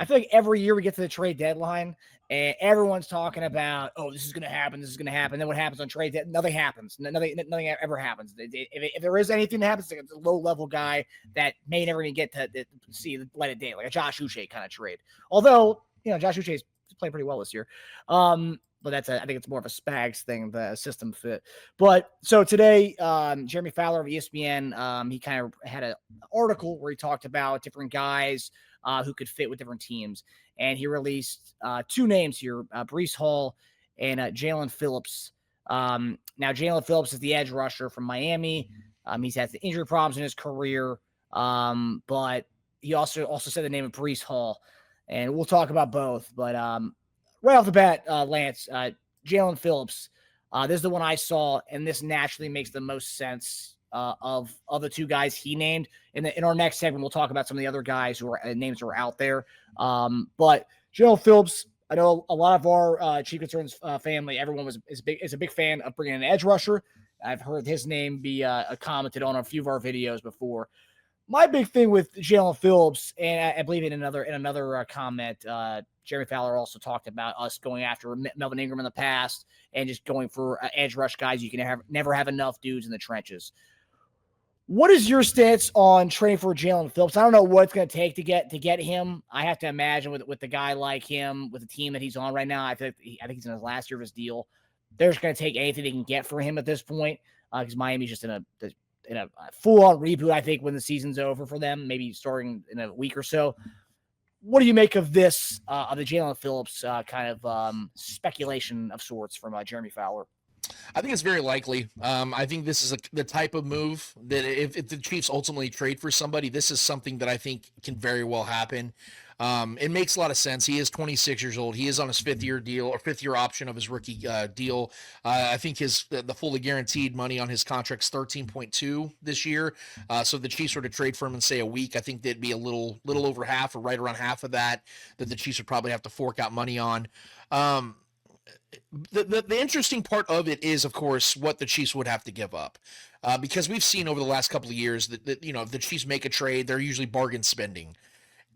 I feel like every year we get to the trade deadline and everyone's talking about, oh, this is going to happen. This is going to happen. Then what happens on trade deadline? Nothing happens. Nothing ever happens. If there is anything that happens, it's a low level guy that may never even get to see the light of day, like a Josh Uche kind of trade. Although, Josh Uche's playing pretty well this year. But I think it's more of a Spags thing, the system fit. But so today, Jeremy Fowler of ESPN, he kind of had an article where he talked about different guys who could fit with different teams. And he released two names here, Breece Hall and Jaelan Phillips. Now, Jaelan Phillips is the edge rusher from Miami. He's had the injury problems in his career, but he also said the name of Breece Hall. And we'll talk about both. But right off the bat, Lance, Jaelan Phillips, this is the one I saw, and this naturally makes the most sense of the two guys he named. In our next segment, we'll talk about some of the other guys who are names who are out there. But Jaelan Phillips, I know a lot of our Chief Concerns family, everyone is a big fan of bringing an edge rusher. I've heard his name be commented on a few of our videos before. My big thing with Jaelan Phillips, and I believe in another comment, Jeremy Fowler also talked about us going after Melvin Ingram in the past and just going for edge rush guys. You can never have enough dudes in the trenches. What is your stance on training for Jaelan Phillips? I don't know what it's going to take to get him. I have to imagine with a guy like him, with the team that he's on right now, I think he's in his last year of his deal. They're just going to take anything they can get for him at this point because Miami's just in a full-on reboot, I think, when the season's over for them, maybe starting in a week or so. What do you make of this, of the Jaelan Phillips kind of speculation of sorts from Jeremy Fowler? I think it's very likely. I think this is the type of move that if the Chiefs ultimately trade for somebody, this is something that I think can very well happen. It makes a lot of sense. He is 26 years old. He is on his fifth year option of his rookie deal. I think the fully guaranteed money on his contract is 13.2 this year. So if the Chiefs were to trade for him in say a week, I think that'd be a little over half or right around half of that the Chiefs would probably have to fork out money on. The interesting part of it is, of course, what the Chiefs would have to give up. Because we've seen over the last couple of years that if the Chiefs make a trade, they're usually bargain spending.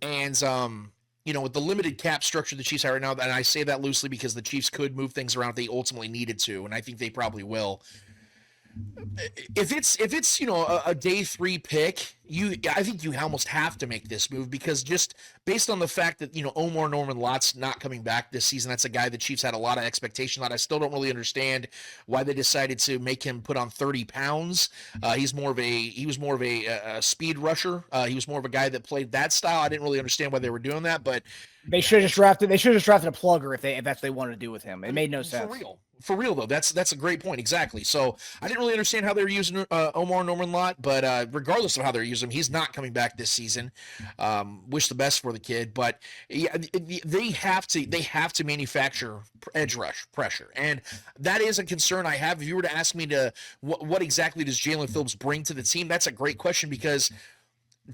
And, with the limited cap structure the Chiefs have right now, and I say that loosely because the Chiefs could move things around if they ultimately needed to, and I think they probably will. If it's a day 3 pick, I think you almost have to make this move because just based on the fact that Omar Norman Lott's not coming back this season, that's a guy the Chiefs had a lot of expectation on. I still don't really understand why they decided to make him put on 30 pounds. He was more of a speed rusher. He was more of a guy that played that style. I didn't really understand why they were doing that, but they should have just drafted a plugger if that's what they wanted to do with him. It made no sense. For real though, that's a great point. Exactly. So I didn't really understand how they were using Omar Norman Lott, but regardless of how they're using him, he's not coming back this season. Wish the best for the kid, but yeah, they have to manufacture edge rush pressure, and that is a concern I have. If you were to ask me what exactly does Jaelan Phillips bring to the team, that's a great question because,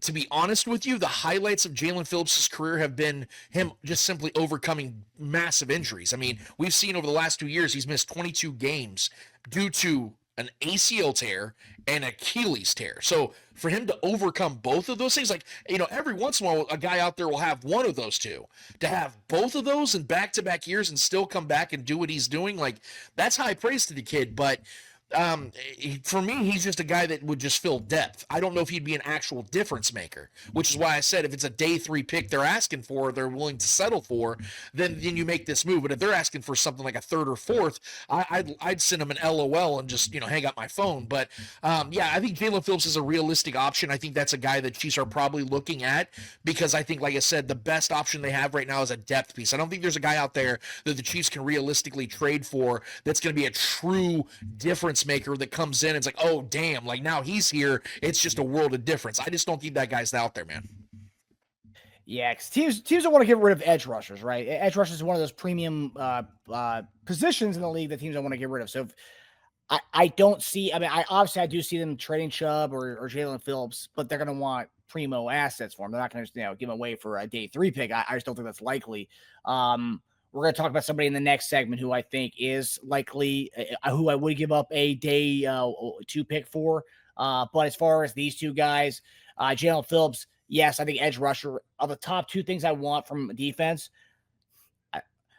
to be honest with you, the highlights of Jaelan Phillips' career have been him just simply overcoming massive injuries. I mean, we've seen over the last 2 years, he's missed 22 games due to an ACL tear and Achilles tear. So for him to overcome both of those things, every once in a while, a guy out there will have one of those two. To have both of those in back-to-back years and still come back and do what he's doing, that's high praise to the kid. But for me, he's just a guy that would just fill depth. I don't know if he'd be an actual difference maker, which is why I said if it's a day 3 pick they're asking for, they're willing to settle for, then you make this move. But if they're asking for something like a 3rd or 4th, I'd send him an LOL and just hang up my phone. But I think Jaelan Phillips is a realistic option. I think that's a guy that Chiefs are probably looking at because I think, like I said, the best option they have right now is a depth piece. I don't think there's a guy out there that the Chiefs can realistically trade for that's going to be a true difference maker that comes in and it's like, oh damn, now he's here, it's just a world of difference. I just don't think that guy's out there, man. Yeah, because teams don't want to get rid of edge rushers, right? Edge rushers is one of those premium positions in the league that teams don't want to get rid of. So I don't see, I do see them trading Chubb or Jaelan Phillips, but they're going to want primo assets for him. They're not going to give him away for a day 3 pick. I just don't think that's likely. We're going to talk about somebody in the next segment who I think is likely, who I would give up a day 2 pick for. But as far as these two guys, Jaelan Phillips, yes, I think edge rusher are the top two things I want from defense.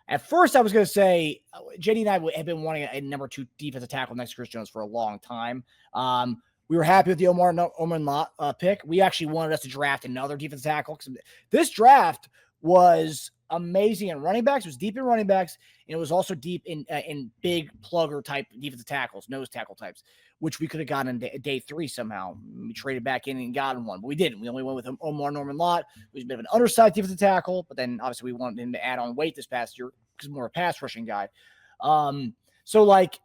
At first, I was going to say JD and I have been wanting a number 2 defensive tackle next to Chris Jones for a long time. We were happy with the Omar Lot pick. We actually wanted us to draft another defensive tackle because this draft was amazing in running backs. It was deep in running backs, and it was also deep in big plugger type defensive tackles, nose tackle types, which we could have gotten in day 3 somehow. We traded back in and gotten one, but we didn't. We only went with Omar Lot, who's a bit of an undersized defensive tackle, but then obviously we wanted him to add on weight this past year because more a pass rushing guy. So like,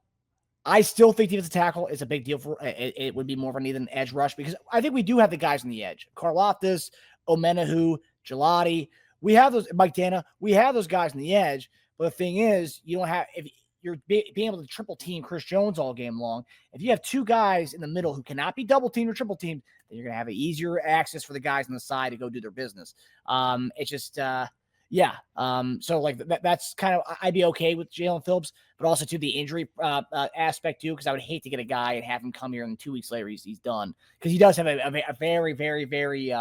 I still think defensive tackle is a big deal for it would be more of a need than edge rush because I think we do have the guys on the edge. Karlaftis, Omenahu, Gelati. We have those, Mike Dana. We have those guys on the edge. But the thing is, you don't have, if you're being able to triple team Chris Jones all game long, if you have 2 guys in the middle who cannot be double teamed or triple teamed, then you're going to have an easier access for the guys on the side to go do their business. It's just, yeah. So like that's kind of, I'd be okay with Jaelan Phillips, but also to the injury aspect too, because I would hate to get a guy and have him come here and 2 weeks later he's done, because he does have a very, very, very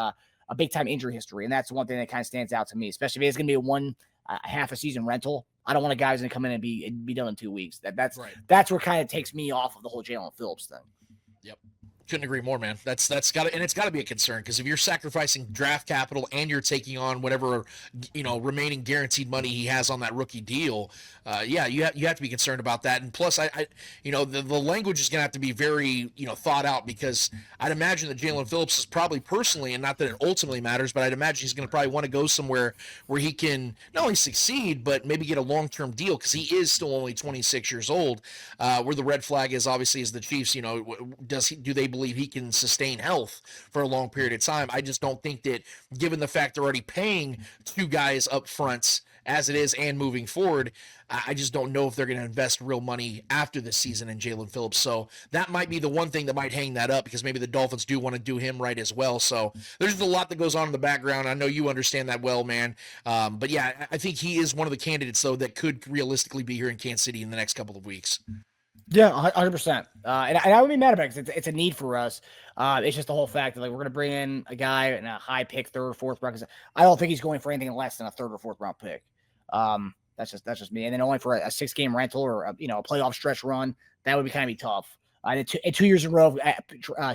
a big time injury history, and that's one thing that kind of stands out to me, especially if it's going to be a half a season rental. I don't want a guy who's going to come in and be done in 2 weeks. That's right. That's what kind of takes me off of the whole Jaelan Phillips thing. Yep. Couldn't agree more, man. That's got to, and it's got to be a concern, because if you're sacrificing draft capital and you're taking on whatever remaining guaranteed money he has on that rookie deal, you have to be concerned about that. And plus, I the language is going to have to be very thought out, because I'd imagine that Jaelan Phillips is probably personally, and not that it ultimately matters, but I'd imagine he's going to probably want to go somewhere where he can not only succeed but maybe get a long-term deal, because he is still only 26 years old. Where the red flag is obviously is the Chiefs. Do they believe he can sustain health for a long period of time? I just don't think that, given the fact they're already paying 2 guys up front as it is and moving forward, I just don't know if they're going to invest real money after this season in Jaelan Phillips. So that might be the one thing that might hang that up, because maybe the Dolphins do want to do him right as well. So there's just a lot that goes on in the background. I know you understand that well, man. But yeah, I think he is one of the candidates, though, that could realistically be here in Kansas City in the next couple of weeks. Yeah, 100%. And I wouldn't be mad about it, because it's a need for us. It's just the whole fact that, like, we're going to bring in a guy in a high pick, 3rd or 4th round. I don't think he's going for anything less than a 3rd or 4th round pick. That's just me. And then only for a 6-game rental or a playoff stretch run, that would be kind of be tough. I did 2 years in a row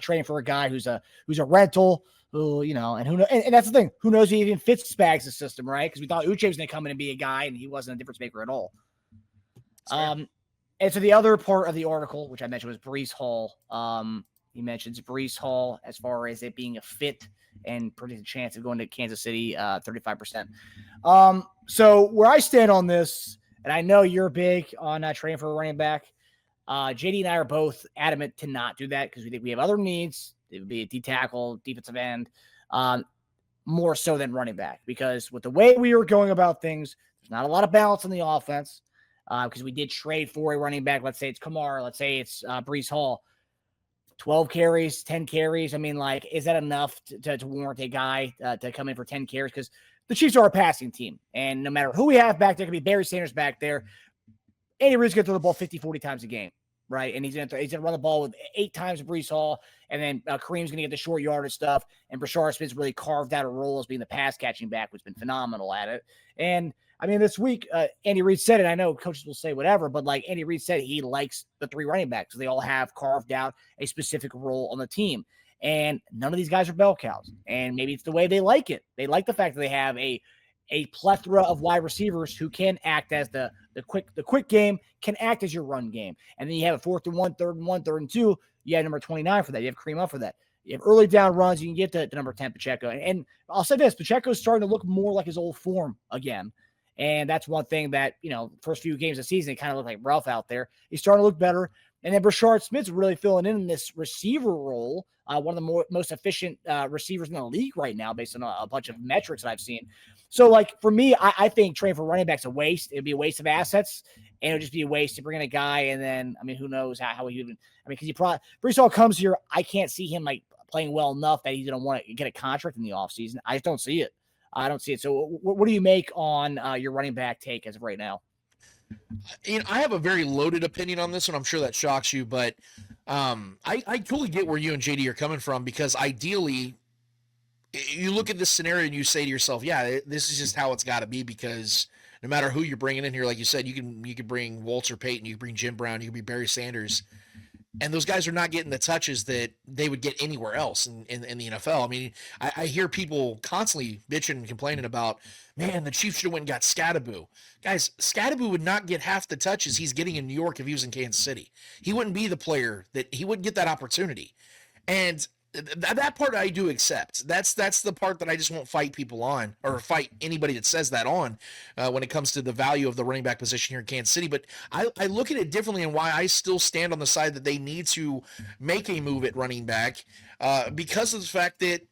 trading for a guy who's a rental. Who and who knows, and that's the thing. Who knows if he even fits Spags' system, right? Because we thought Uche was going to come in and be a guy, and he wasn't a difference maker at all. And so the other part of the article, which I mentioned, was Breece Hall. He mentions Breece Hall as far as it being a fit and predicted chance of going to Kansas City, 35%. So where I stand on this, and I know you're big on trading for a running back, JD and I are both adamant to not do that, because we think we have other needs. It would be a D-tackle, defensive end, more so than running back, because with the way we are going about things, there's not a lot of balance in the offense. Because we did trade for a running back. Let's say it's Kamara. Let's say it's Breece Hall. 12 carries, 10 carries. I mean, like, is that enough to warrant a guy to come in for 10 carries? Because the Chiefs are a passing team. And no matter who we have back there, it could be Barry Sanders back there. Andy Reid's going to throw the ball 50, 40 times a game, right? And he's going to run the ball with 8 times Breece Hall. And then Kareem's going to get the short yardage stuff. And Brashard Smith's really carved out a role as being the pass catching back, which has been phenomenal at it. And I mean, this week, Andy Reid said it. I know coaches will say whatever, but like Andy Reid said, he likes the 3 running backs. So they all have carved out a specific role on the team. And none of these guys are bell cows. And maybe it's the way they like it. They like the fact that they have a plethora of wide receivers who can act as the quick game, can act as your run game. And then you have a 4th and 1, 3rd and 1, 3rd and 2. You have number 29 for that. You have Kareem up for that. You have early down runs. You can get to number 10, Pacheco. And I'll say this, Pacheco's starting to look more like his old form again. And that's one thing that, first few games of the season, it kind of looked like Ralph out there. He's starting to look better. And then Brashard Smith's really filling in this receiver role, one of the most efficient receivers in the league right now, based on a bunch of metrics that I've seen. So, like, for me, I think trading for running back's a waste. It would be a waste of assets, and it would just be a waste to bring in a guy. And then, I mean, who knows how he even – I mean, because Breece Hall comes here, I can't see him, like, playing well enough that he's going to want to get a contract in the offseason. I just don't see it. I don't see it. So what do you make on your running back take as of right now? I have a very loaded opinion on this one. I'm sure that shocks you, but I totally get where you and JD are coming from, because ideally you look at this scenario and you say to yourself, yeah, this is just how it's got to be, because no matter who you're bringing in here, like you said, you can bring Walter Payton, you can bring Jim Brown, you can bring Barry Sanders, and those guys are not getting the touches that they would get anywhere else in the NFL. I mean, I hear people constantly bitching and complaining about, man, the Chiefs should have went and got Scadaboo. Guys, Scadaboo would not get half the touches he's getting in New York if he was in Kansas City. He wouldn't be the player he wouldn't get that opportunity. And that part I do accept. That's the part that I just won't fight people on, or fight anybody that says that on, when it comes to the value of the running back position here in Kansas City. But I look at it differently, and why I still stand on the side that they need to make a move at running back, because of the fact that,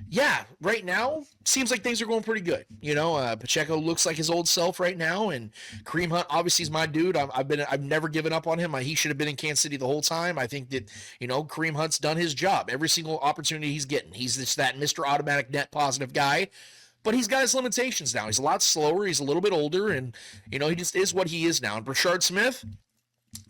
yeah, right now seems like things are going pretty good. Pacheco looks like his old self right now, and Kareem Hunt obviously is my dude. I've never given up on him. He should have been in Kansas City the whole time. I think that Kareem Hunt's done his job every single opportunity he's getting. He's just that Mr. Automatic net positive guy. But he's got his limitations now. He's a lot slower. He's a little bit older, and he just is what he is now. And Brashard Smith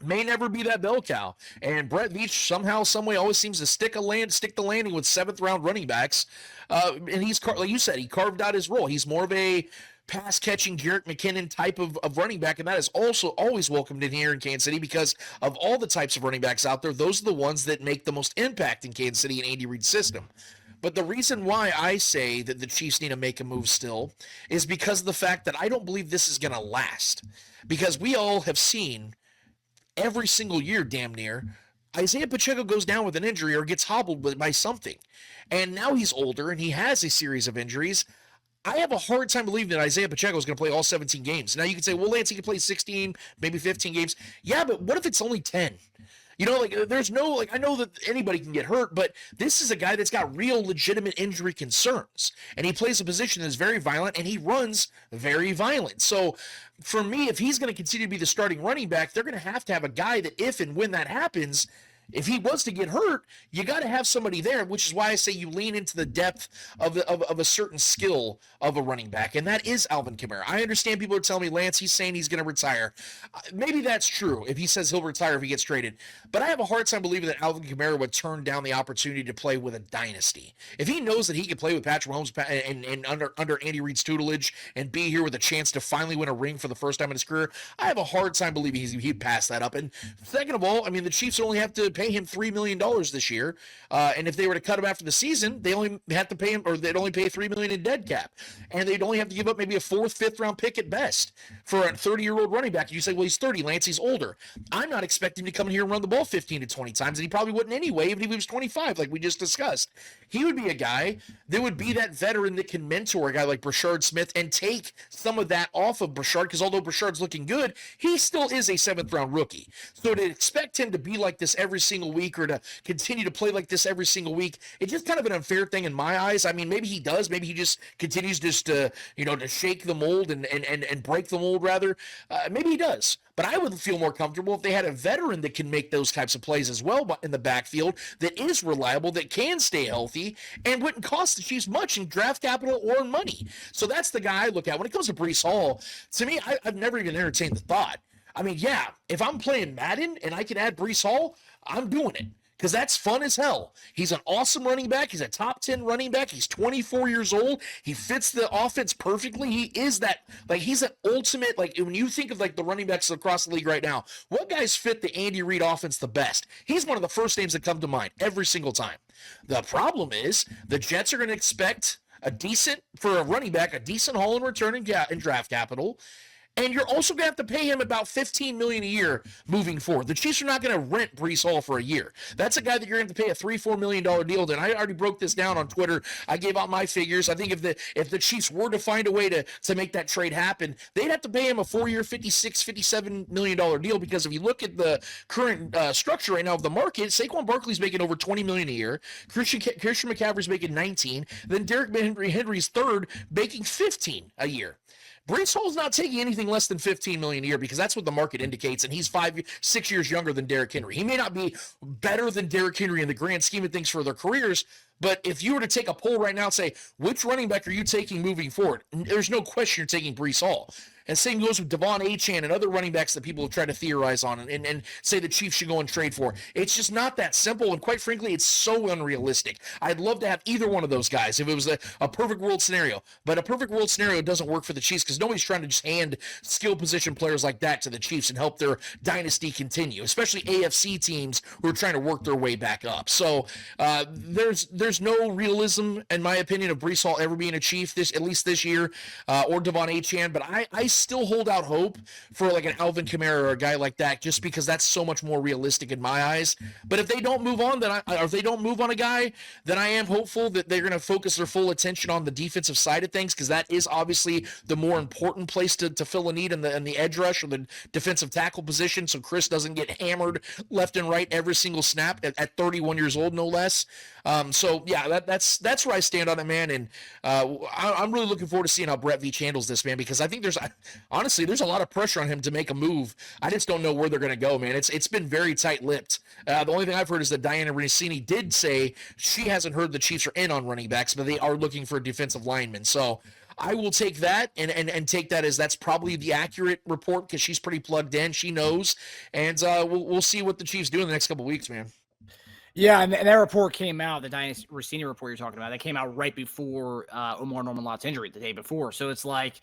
may never be that bell cow. And Brett Veach somehow, some way, always seems to stick the landing with 7th round running backs. And he's, like you said, he carved out his role. He's more of a pass catching Jerick McKinnon type of running back, and that is also always welcomed in here in Kansas City, because of all the types of running backs out there, those are the ones that make the most impact in Kansas City and Andy Reid's system. But the reason why I say that the Chiefs need to make a move still is because of the fact that I don't believe this is going to last. Because we all have seen every single year, damn near, Isaiah Pacheco goes down with an injury or gets hobbled by something. And now he's older and he has a series of injuries. I have a hard time believing that Isaiah Pacheco is going to play all 17 games. Now you can say, well, Lance, he can play 16, maybe 15 games. Yeah, but what if it's only 10? There's no, I know that anybody can get hurt, but this is a guy that's got real legitimate injury concerns. And he plays a position that's very violent, and he runs very violent. So for me, if he's going to continue to be the starting running back, they're going to have a guy that, if and when that happens, if he was to get hurt, you got to have somebody there, which is why I say you lean into the depth of a certain skill of a running back, and that is Alvin Kamara. I understand people are telling me, Lance, he's saying he's going to retire. Maybe that's true if he says he'll retire if he gets traded, but I have a hard time believing that Alvin Kamara would turn down the opportunity to play with a dynasty. If he knows that he can play with Patrick Mahomes and under Andy Reid's tutelage and be here with a chance to finally win a ring for the first time in his career, I have a hard time believing he'd pass that up. And second of all, I mean, the Chiefs only have to pay him $3 million this year, and if they were to cut him after the season, they only have to pay him, or they'd only pay $3 million in dead cap, and they'd only have to give up maybe a 4th, 5th round pick at best for a 30-year-old running back. You say, well, he's 30, Lance, he's older. I'm not expecting him to come in here and run the ball 15 to 20 times, and he probably wouldn't anyway, even if he was 25, like we just discussed. He would be a guy that would be that veteran that can mentor a guy like Brashard Smith and take some of that off of Brashard, because although Brashard's looking good, he still is a 7th round rookie. So to expect him to be like this every single week, or to continue to play like this every single week, it's just kind of an unfair thing in my eyes. I mean, maybe he does. Maybe he just continues just to shake the mold and break the mold, rather. Maybe he does. But I would feel more comfortable if they had a veteran that can make those types of plays as well in the backfield, that is reliable, that can stay healthy, and wouldn't cost the Chiefs much in draft capital or money. So that's the guy I look at. When it comes to Breece Hall, to me, I've never even entertained the thought. I mean, yeah, if I'm playing Madden and I can add Breece Hall, I'm doing it, because that's fun as hell. He's an awesome running back. He's a top 10 running back. He's 24 years old. He fits the offense perfectly. He is that, he's an ultimate, when you think of the running backs across the league right now, what guys fit the Andy Reid offense the best? He's one of the first names that come to mind every single time. The problem is the Jets are going to expect for a running back, a decent haul in return in draft capital. And you're also going to have to pay him about $15 million a year moving forward. The Chiefs are not going to rent Breece Hall for a year. That's a guy that you're going to pay a $3-4 million deal to. And I already broke this down on Twitter. I gave out my figures. I think if the Chiefs were to find a way to make that trade happen, they'd have to pay him a 4-year, $56-57 million deal, because if you look at the current structure right now of the market, Saquon Barkley's making over $20 million a year. Christian McCaffrey's making $19. Then Derrick Henry's third, making $15 a year. Breece Hall's not taking anything less than $15 million a year, because that's what the market indicates, and he's 6 years younger than Derrick Henry. He may not be better than Derrick Henry in the grand scheme of things for their careers, but if you were to take a poll right now and say, which running back are you taking moving forward? There's no question you're taking Breece Hall. And same goes with Devon Achane and other running backs that people have tried to theorize on and say the Chiefs should go and trade for. It's just not that simple. And quite frankly, it's so unrealistic. I'd love to have either one of those guys if it was a perfect world scenario. But a perfect world scenario doesn't work for the Chiefs because nobody's trying to just hand skill position players like that to the Chiefs and help their dynasty continue, especially AFC teams who are trying to work their way back up. So there's no realism, in my opinion, of Breece Hall ever being a Chief at least this year, or Devon Achane. But I still hold out hope for like an Alvin Kamara or a guy like that, just because that's so much more realistic in my eyes. But if they don't move on, or if they don't move on a guy, then I am hopeful that they're going to focus their full attention on the defensive side of things, because that is obviously the more important place to fill a need in the edge rush or the defensive tackle position, so Chris doesn't get hammered left and right every single snap at 31 years old, no less. So yeah, that's where I stand on it, man. And I'm really looking forward to seeing how Brett Veach handles this, man, because I think there's a lot of pressure on him to make a move. I just don't know where they're going to go, man. It's been very tight-lipped. The only thing I've heard is that Diana Rossini did say she hasn't heard the Chiefs are in on running backs, but they are looking for a defensive lineman. So I will take that and take that as that's probably the accurate report, because she's pretty plugged in. She knows, and we'll see what the Chiefs do in the next couple of weeks, man. Yeah, and that report came out, the Diana Rossini report you're talking about, that came out right before Omar Norman Lott's injury, the day before. So it's like,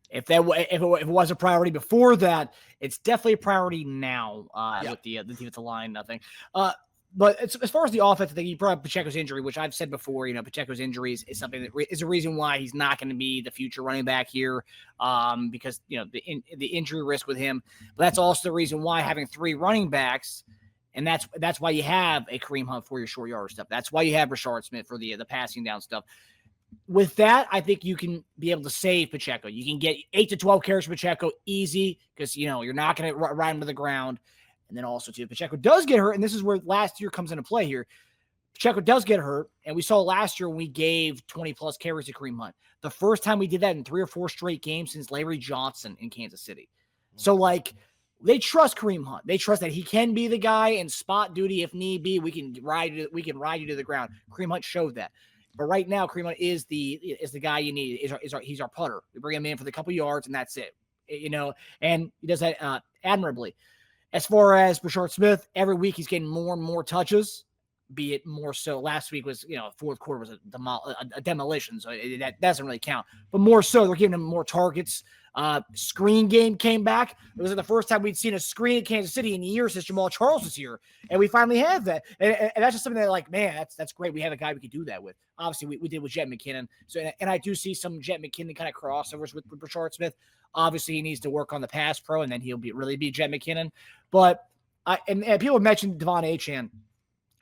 if it was a priority before that, it's definitely a priority now with the defensive line, nothing. But as far as the offense, I think you brought up Pacheco's injury, which I've said before. Pacheco's injuries is something that is a reason why he's not going to be the future running back here, because the injury risk with him. But that's also the reason why having three running backs, and that's why you have a Kareem Hunt for your short yard stuff. That's why you have Rashard Smith for the passing down stuff. With that, I think you can be able to save Pacheco. You can get 8 to 12 carries for Pacheco easy, because you're not going to ride him to the ground. And then also, too, Pacheco does get hurt, and this is where last year comes into play here. Pacheco does get hurt, and we saw last year when we gave 20-plus carries to Kareem Hunt. The first time we did that in 3 or 4 straight games since Larry Johnson in Kansas City. So, they trust Kareem Hunt. They trust that he can be the guy in spot duty if need be. We can ride you to the ground. Kareem Hunt showed that. But right now, Kareem Hunt is the guy you need. He's our putter. We bring him in for the couple yards, and that's it. And he does that admirably. As far as Rashard Smith, every week he's getting more and more touches, be it more so. Last week was, fourth quarter was a demolition, so that doesn't really count. But more so, they're giving him more targets. Screen game came back. It was the first time we'd seen a screen in Kansas City in years since Jamal Charles was here, and we finally have that. And that's just something that, man, that's great. We have a guy we could do that with. Obviously, we did with Jet McKinnon. So, and I do see some Jet McKinnon kind of crossovers with Rashard Smith. Obviously, he needs to work on the pass pro, and then he'll really be Jet McKinnon. But and people have mentioned Devon Achane.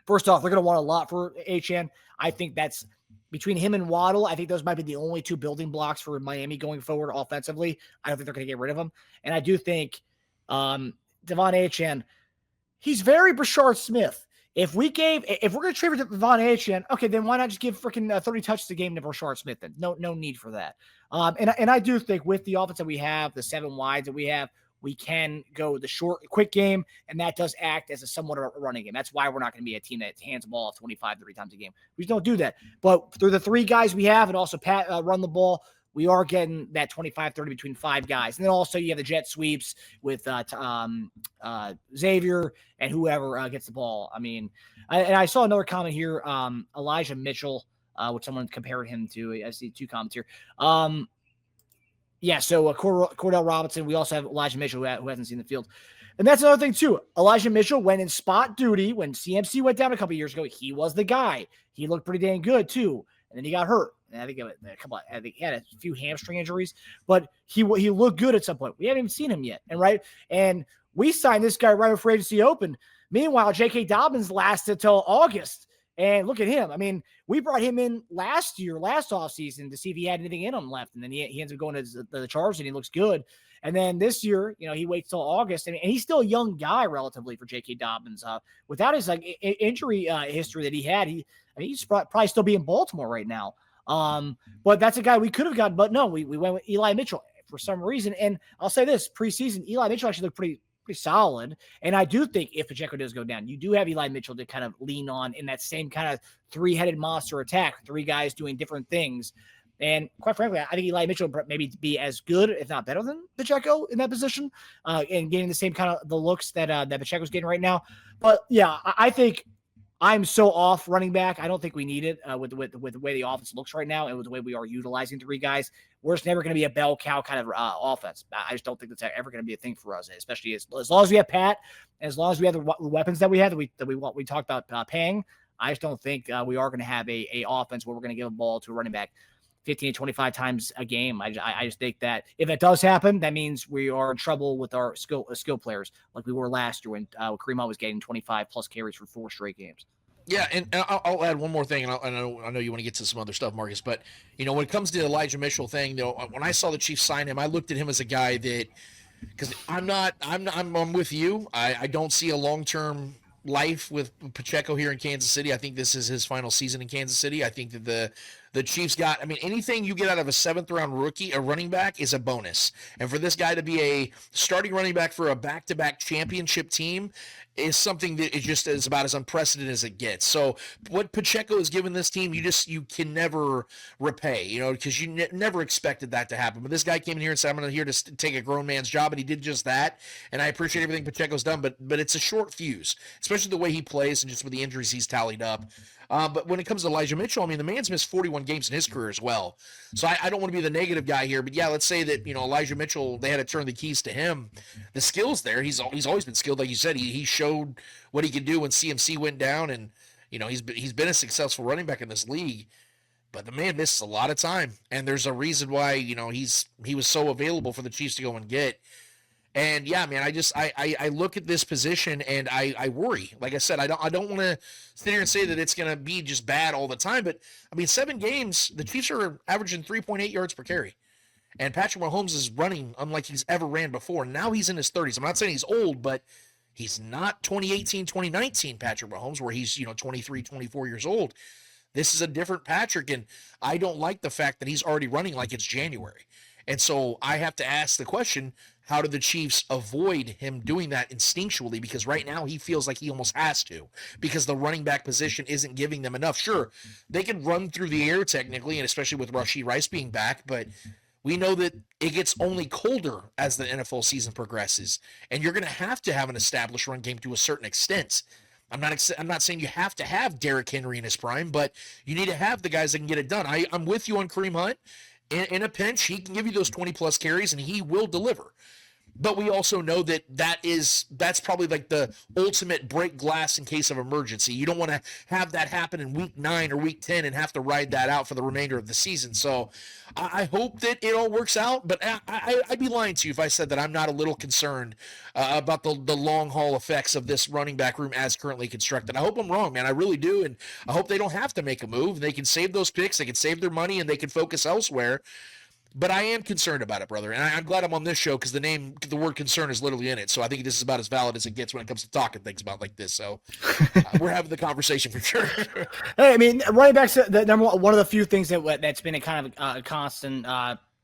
First off, they're going to want a lot for Achane. I think that's between him and Waddle. I think those might be the only two building blocks for Miami going forward offensively. I don't think they're going to get rid of him. And I do think Devon Achane, he's very Rashard Smith. If we're going to trade for Devon Achane, okay, then why not just give freaking 30 touches a game to Rashard Smith then? No need for that. And I do think with the offense that we have, the 7 wides that we have, we can go the short, quick game, and that does act as a somewhat of a running game. That's why we're not going to be a team that hands the ball 25, 30 times a game. We just don't do that. But through the 3 guys we have and also run the ball, we are getting that 25, 30 between 5 guys. And then also you have the jet sweeps with Xavier and whoever gets the ball. I mean, and I saw another comment here, Elijah Mitchell, which someone compared him to. I see 2 comments here. Yeah, so Cordell Robinson. We also have Elijah Mitchell, who hasn't seen the field. And that's another thing, too. Elijah Mitchell went in spot duty. When CMC went down a couple years ago, he was the guy. He looked pretty dang good, too. And then he got hurt. And I think he had a few hamstring injuries. But he looked good at some point. We haven't even seen him yet. And we signed this guy right before agency opened. Meanwhile, J.K. Dobbins lasted until August. And look at him. I mean, we brought him in last offseason to see if he had anything in him left. And then he ends up going to the Chargers, and he looks good. And then this year, he waits till August. And he's still a young guy relatively for J.K. Dobbins. Without his injury history that he had, he's probably still be in Baltimore right now. But that's a guy we could have gotten. But no, we went with Eli Mitchell for some reason. And I'll say this, preseason, Eli Mitchell actually looked pretty solid. And I do think if Pacheco does go down, you do have Eli Mitchell to kind of lean on in that same kind of 3-headed monster attack, 3 guys doing different things. And quite frankly, I think Eli Mitchell maybe be as good, if not better than Pacheco in that position, and getting the same kind of the looks that that Pacheco's getting right now. But yeah, I think I'm so off running back. I don't think we need it with the way the offense looks right now and with the way we are utilizing 3 guys. We're just never going to be a bell cow kind of offense. I just don't think that's ever going to be a thing for us, especially as long as we have Pat, and as long as we have the weapons that we have that we talked about paying. I just don't think we are going to have a offense where we're going to give a ball to a running back 15 to 25 times a game. I just think that if that does happen, that means we are in trouble with our skill players like we were last year when Kareem Hunt was getting 25 plus carries for 4 straight games. Yeah, and I'll add one more thing, and I know you want to get to some other stuff, Marcus, but when it comes to the Elijah Mitchell thing, when I saw the Chiefs sign him, I looked at him as a guy that, because I'm with you. I don't see a long-term life with Pacheco here in Kansas City. I think this is his final season in Kansas City. I think that the Chiefs got, anything you get out of a 7th-round rookie, a running back, is a bonus. And for this guy to be a starting running back for a back-to-back championship team is something that is just as about as unprecedented as it gets. So what Pacheco has given this team, you can never repay, because you never expected that to happen. But this guy came in here and said, I'm here to take a grown man's job, and he did just that. And I appreciate everything Pacheco's done, but it's a short fuse, especially the way he plays and just with the injuries he's tallied up. But when it comes to Elijah Mitchell, the man's missed 41 games in his career as well. So I don't want to be the negative guy here, but yeah, let's say that, Elijah Mitchell, they had to turn the keys to him. The skill's there. He's always been skilled. Like you said, he showed what he could do when CMC went down, and, he's been a successful running back in this league. But the man misses a lot of time, and there's a reason why, he was so available for the Chiefs to go and get. And yeah, man, I look at this position and I worry. Like I said, I don't want to sit here and say that it's going to be just bad all the time. But 7 games, the Chiefs are averaging 3.8 yards per carry, and Patrick Mahomes is running unlike he's ever ran before. Now he's in his 30s. I'm not saying he's old, but he's not 2018, 2019 Patrick Mahomes, where he's 23, 24 years old. This is a different Patrick, and I don't like the fact that he's already running like it's January. And so I have to ask the question, how do the Chiefs avoid him doing that instinctually? Because right now he feels like he almost has to, because the running back position isn't giving them enough. Sure, they can run through the air technically, and especially with Rashee Rice being back, but we know that it gets only colder as the NFL season progresses, and you're going to have an established run game to a certain extent. I'm not saying you have to have Derrick Henry in his prime, but you need to have the guys that can get it done. I'm with you on Kareem Hunt. In a pinch, he can give you those 20-plus carries, and he will deliver. But we also know that's probably like the ultimate break glass in case of emergency. You don't want to have that happen in week 9 or week 10 and have to ride that out for the remainder of the season. So I hope that it all works out, but I'd be lying to you if I said that I'm not a little concerned about the long haul effects of this running back room as currently constructed. I hope I'm wrong, man. I really do, and I hope they don't have to make a move. They can save those picks, they can save their money, and they can focus elsewhere. But I am concerned about it, brother, and I'm glad I'm on this show because the word concern is literally in it. So I think this is about as valid as it gets when it comes to talking things about like this. So we're having the conversation for sure. Hey, running backs, the number one of the few things that's been a kind of a constant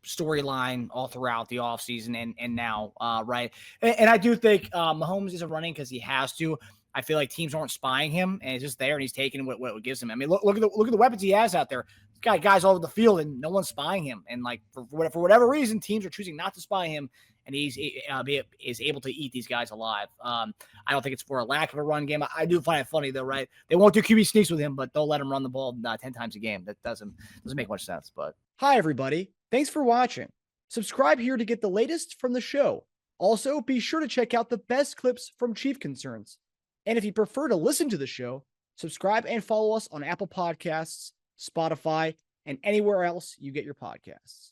storyline all throughout the offseason and now, right? And I do think Mahomes isn't running because he has to. I feel like teams aren't spying him, and he's just there, and he's taking what it gives him. Look at the weapons he has out there. He's got guys all over the field, and no one's spying him. And like for whatever reason, teams are choosing not to spy him, and he's is able to eat these guys alive. I don't think it's for a lack of a run game. I do find it funny though, right? They won't do QB sneaks with him, but they'll let him run the ball 10 times a game. That doesn't make much sense. But hi everybody, thanks for watching. Subscribe here to get the latest from the show. Also, be sure to check out the best clips from Chief Concerns. And if you prefer to listen to the show, subscribe and follow us on Apple Podcasts, Spotify, and anywhere else you get your podcasts.